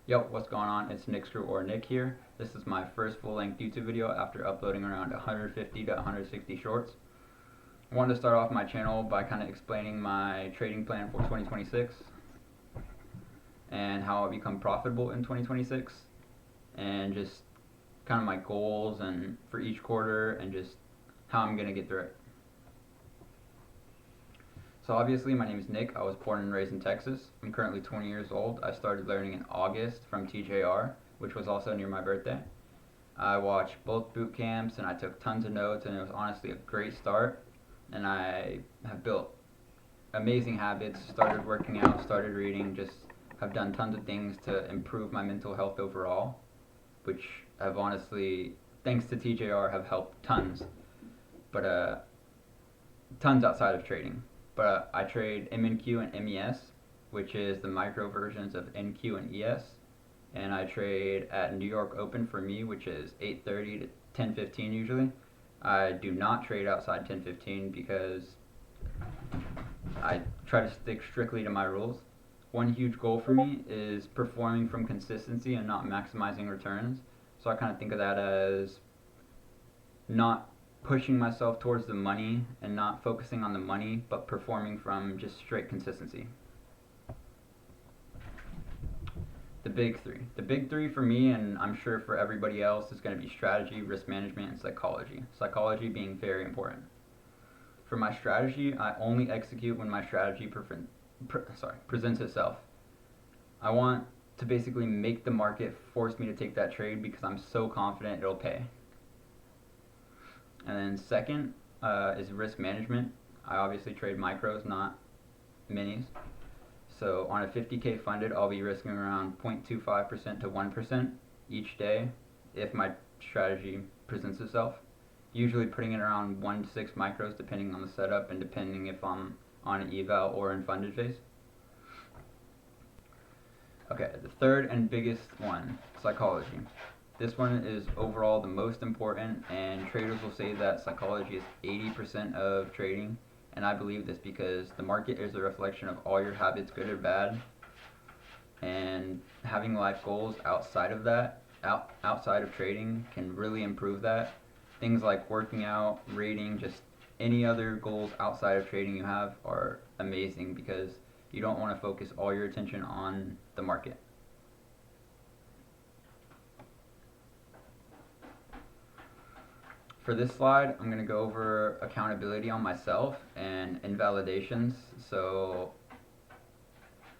Yo, what's going on? It's Nick Screw or Nick here. This is my first full-length YouTube video after uploading around 150 to 160 shorts. I wanted to start off my channel by kind of explaining my trading plan for 2026 and how I become profitable in 2026 and just kind of my goals and for each quarter and just how I'm going to get through it. So obviously my name is Nick. I was born and raised in Texas. I'm currently 20 years old. I started learning in August from TJR, which was also near my birthday. I watched both boot camps and I took tons of notes, and it was honestly a great start. And I have built amazing habits, started working out, started reading, just have done tons of things to improve my mental health overall, which have honestly, thanks to TJR, have helped tons. But tons outside of trading. But I trade MNQ and MES, which is the micro versions of NQ and ES. And I trade at New York Open for me, which is 8:30 to 10:15 usually. I do not trade outside 10:15 because I try to stick strictly to my rules. One huge goal for me is performing from consistency and not maximizing returns. So I kind of think of that as not pushing myself towards the money and not focusing on the money, but performing from just straight consistency. The big three. The big three for me, and I'm sure for everybody else, is going to be strategy, risk management, and psychology. Psychology being very important. For my strategy, I only execute when my strategy presents itself. I want to basically make the market force me to take that trade because I'm so confident it'll pay. And then second is risk management. I obviously trade micros, not minis. So on a 50K funded, I'll be risking around 0.25% to 1% each day if my strategy presents itself. Usually putting it around 1 to 6 micros depending on the setup and depending if I'm on an eval or in funded phase. Okay, the third and biggest one, psychology. This one is overall the most important, and traders will say that psychology is 80% of trading, and I believe this because the market is a reflection of all your habits, good or bad, and having life goals outside of that, outside of trading, can really improve that. Things like working out, reading, just any other goals outside of trading you have are amazing because you don't want to focus all your attention on the market. For this slide, I'm going to go over accountability on myself and invalidations. So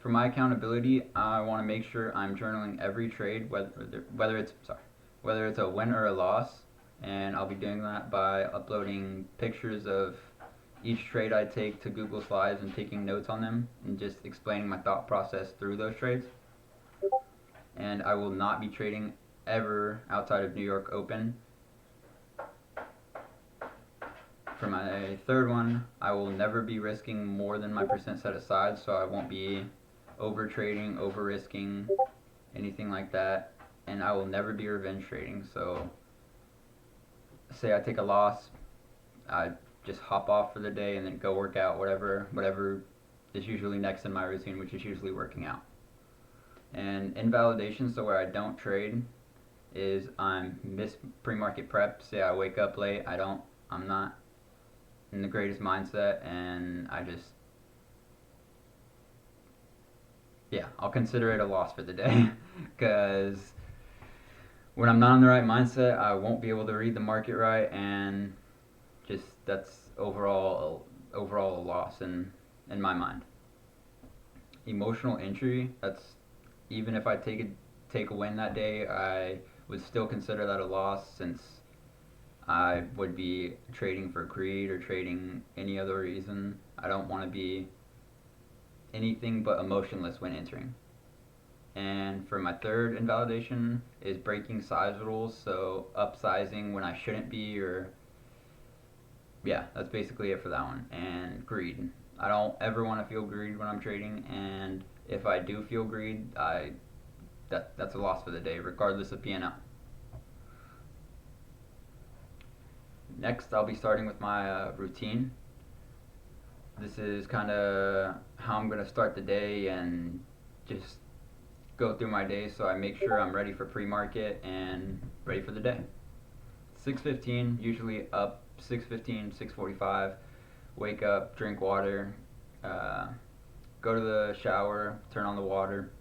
for my accountability, I want to make sure I'm journaling every trade, whether it's a win or a loss, and I'll be doing that by uploading pictures of each trade I take to Google Slides and taking notes on them and just explaining my thought process through those trades. And I will not be trading ever outside of New York Open. For my third one, I will never be risking more than my percent set aside, so I won't be over trading, over risking, anything like that. And I will never be revenge trading, so say I take a loss, I just hop off for the day and then go work out, whatever is usually next in my routine, which is usually working out. And invalidation, so where I don't trade, is I'm miss pre-market prep. Say I wake up late, I'm not in the greatest mindset, and I'll consider it a loss for the day because when I'm not in the right mindset, I won't be able to read the market right, and just that's overall a loss in my mind. Emotional injury, that's even if I take a win that day, I would still consider that a loss since I would be trading for greed or trading any other reason. I don't want to be anything but emotionless when entering. And for my third invalidation is breaking size rules, so upsizing when I shouldn't be, or that's basically it for that one. And greed. I don't ever want to feel greed when I'm trading, and if I do feel greed, that's a loss for the day, regardless of P&L. Next, I'll be starting with my routine. This is kind of how I'm going to start the day and just go through my day so I make sure I'm ready for pre-market and ready for the day. 6:15, usually up 6:15, 6:45, wake up, drink water, uh, go to the shower, turn on the water,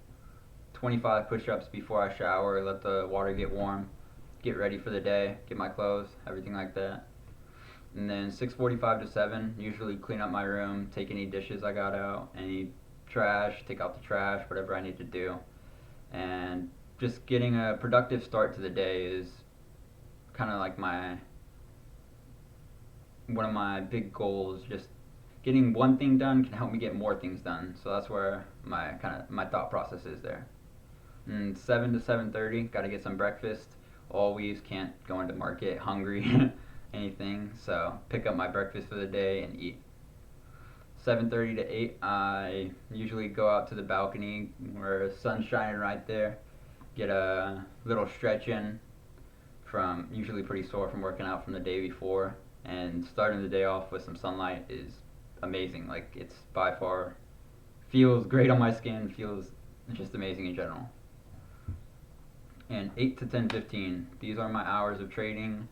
25 push-ups before I shower, let the water get warm, get ready for the day, get my clothes, everything like that. And then 6:45 to 7, usually clean up my room, take any dishes I got out, any trash, take out the trash, whatever I need to do. And just getting a productive start to the day is kind of like one of my big goals. Just getting one thing done can help me get more things done. So that's where my thought process is there. And 7 to 7:30, got to get some breakfast. Always can't go into market hungry, anything. So pick up my breakfast for the day and eat. 7:30 to 8, I usually go out to the balcony where the sun's shining right there. Get a little stretch in from usually pretty sore from working out from the day before, and starting the day off with some sunlight is amazing. Like, it's by far feels great on my skin, feels just amazing in general. And 8 to 10:15, these are my hours of trading.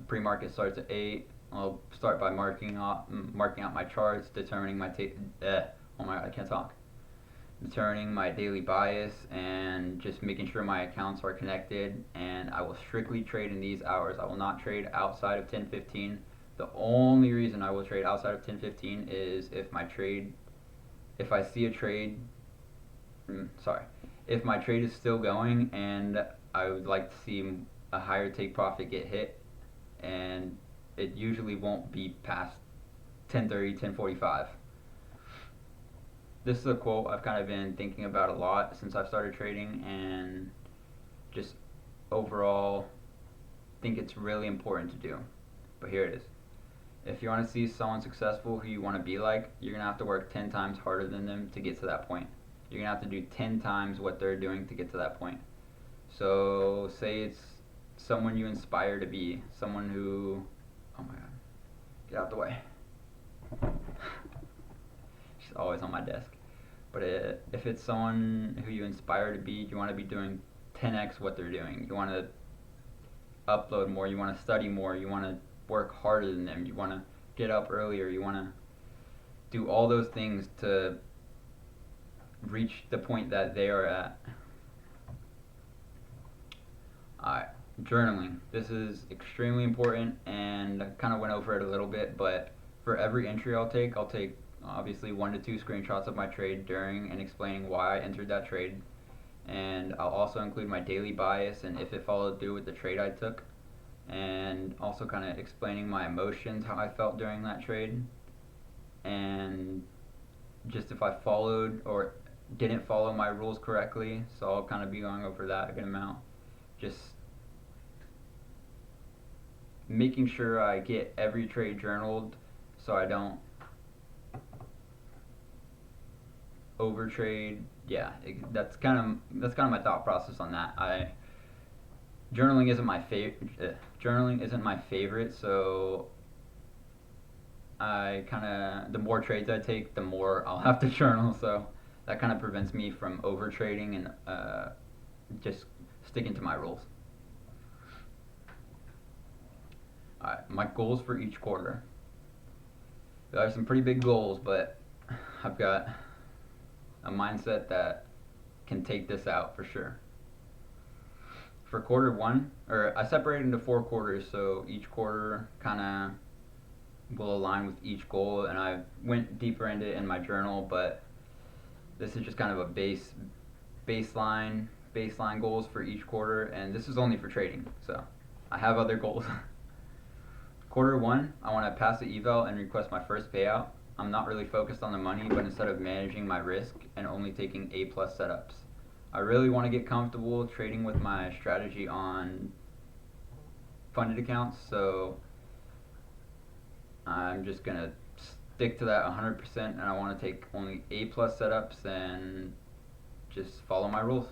Pre-market starts at 8. I'll start by marking out my charts, determining oh my god, I can't talk. Determining my daily bias and just making sure my accounts are connected, and I will strictly trade in these hours. I will not trade outside of 10:15. The only reason I will trade outside of 10:15 is if I see a trade, if my trade is still going and I would like to see a higher take profit get hit, and it usually won't be past 10:30, 10:45. This is a quote I've kind of been thinking about a lot since I've started trading, and just overall think it's really important to do. But here it is. If you want to see someone successful who you want to be like, you're going to have to work 10 times harder than them to get to that point. You're going to have to do 10 times what they're doing to get to that point. So say it's someone you inspire to be, someone who, oh my god, get out the way. She's always on my desk. But if it's someone who you inspire to be, you want to be doing 10x what they're doing. You want to upload more, you want to study more, you want to work harder than them, you want to get up earlier, you want to do all those things to reach the point that they are at. Alright, journaling. This is extremely important, and I kind of went over it a little bit, but for every entry I'll take obviously 1 to 2 screenshots of my trade during and explaining why I entered that trade. And I'll also include my daily bias and if it followed through with the trade I took, and also kind of explaining my emotions, how I felt during that trade, and just if I followed or didn't follow my rules correctly. So I'll kind of be going over that a good amount. Just making sure I get every trade journaled so I don't overtrade. Yeah, that's kind of my thought process on that. Journaling isn't my favorite, so the more trades I take, the more I'll have to journal. So that kind of prevents me from over trading and just sticking to my rules. Alright, my goals for each quarter. There are some pretty big goals, but I've got a mindset that can take this out for sure. For quarter one, or I separated into 4 quarters, so each quarter kind of will align with each goal, and I went deeper into it in my journal, but this is just kind of a baseline goals for each quarter, and this is only for trading, so I have other goals. Quarter one, I want to pass the eval and request my first payout. I'm not really focused on the money, but instead of managing my risk and only taking A+ setups. I really want to get comfortable trading with my strategy on funded accounts, so I'm just going to stick to that 100%, and I want to take only A+ setups and just follow my rules.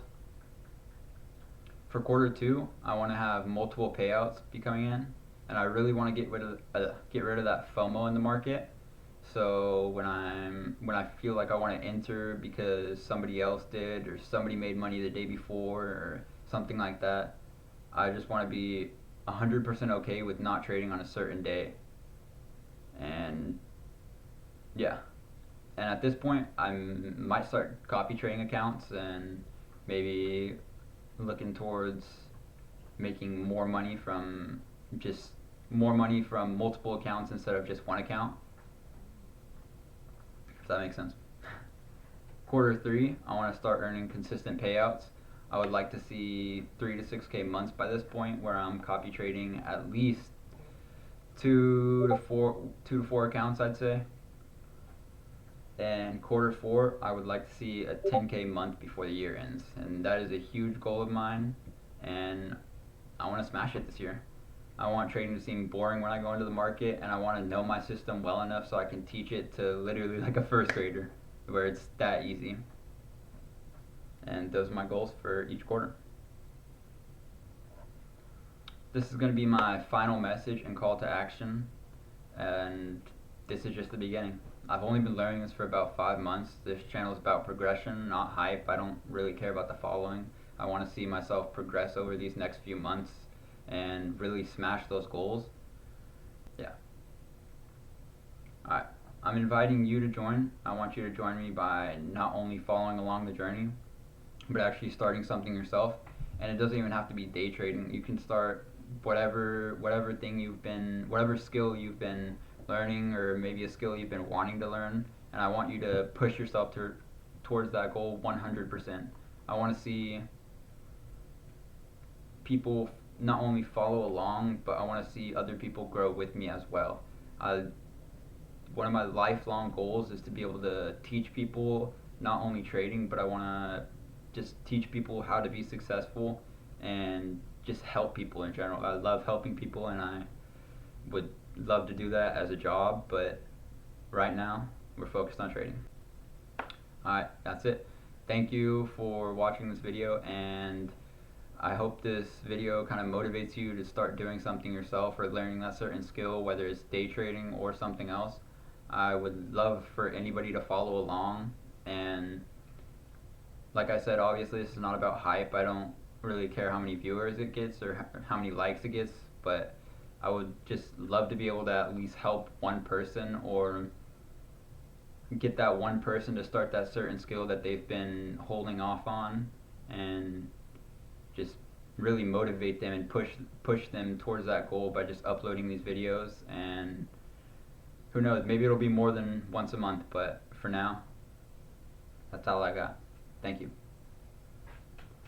For quarter two, I want to have multiple payouts be coming in, and I really want to get rid of that FOMO in the market. So when I feel like I want to enter because somebody else did or somebody made money the day before or something like that, I just want to be 100% okay with not trading on a certain day. And yeah, and at this point, I might start copy trading accounts and maybe looking towards making just more money from multiple accounts instead of just one account. If that makes sense. Quarter 3, I want to start earning consistent payouts. I would like to see 3 to 6K months by this point, where I'm copy trading at least two to four accounts, I'd say. And Quarter 4, I would like to see a 10K month before the year ends, and that is a huge goal of mine. And I want to smash it this year. I want trading to seem boring when I go into the market, and I want to know my system well enough so I can teach it to literally like a first grader, where it's that easy. And those are my goals for each quarter. This is going to be my final message and call to action, and this is just the beginning. I've only been learning this for about 5 months. This channel is about progression, not hype. I don't really care about the following. I want to see myself progress over these next few months and really smash those goals. Yeah. Alright. I'm inviting you to join. I want you to join me by not only following along the journey, but actually starting something yourself. And it doesn't even have to be day trading. You can start whatever skill you've been learning, or maybe a skill you've been wanting to learn. And I want you to push yourself towards that goal 100%. I want to see people not only follow along, but I want to see other people grow with me as well. One of my lifelong goals is to be able to teach people not only trading, but I want to just teach people how to be successful and just help people in general. I love helping people, and I would love to do that as a job, but right now we're focused on trading. Alright, that's it. Thank you for watching this video, and I hope this video kind of motivates you to start doing something yourself or learning that certain skill, whether it's day trading or something else. I would love for anybody to follow along, and like I said, obviously this is not about hype. I don't really care how many viewers it gets or how many likes it gets, but I would just love to be able to at least help one person, or get that one person to start that certain skill that they've been holding off on, and just really motivate them and push them towards that goal by just uploading these videos. And who knows, maybe it'll be more than once a month, but for now, that's all I got. Thank you.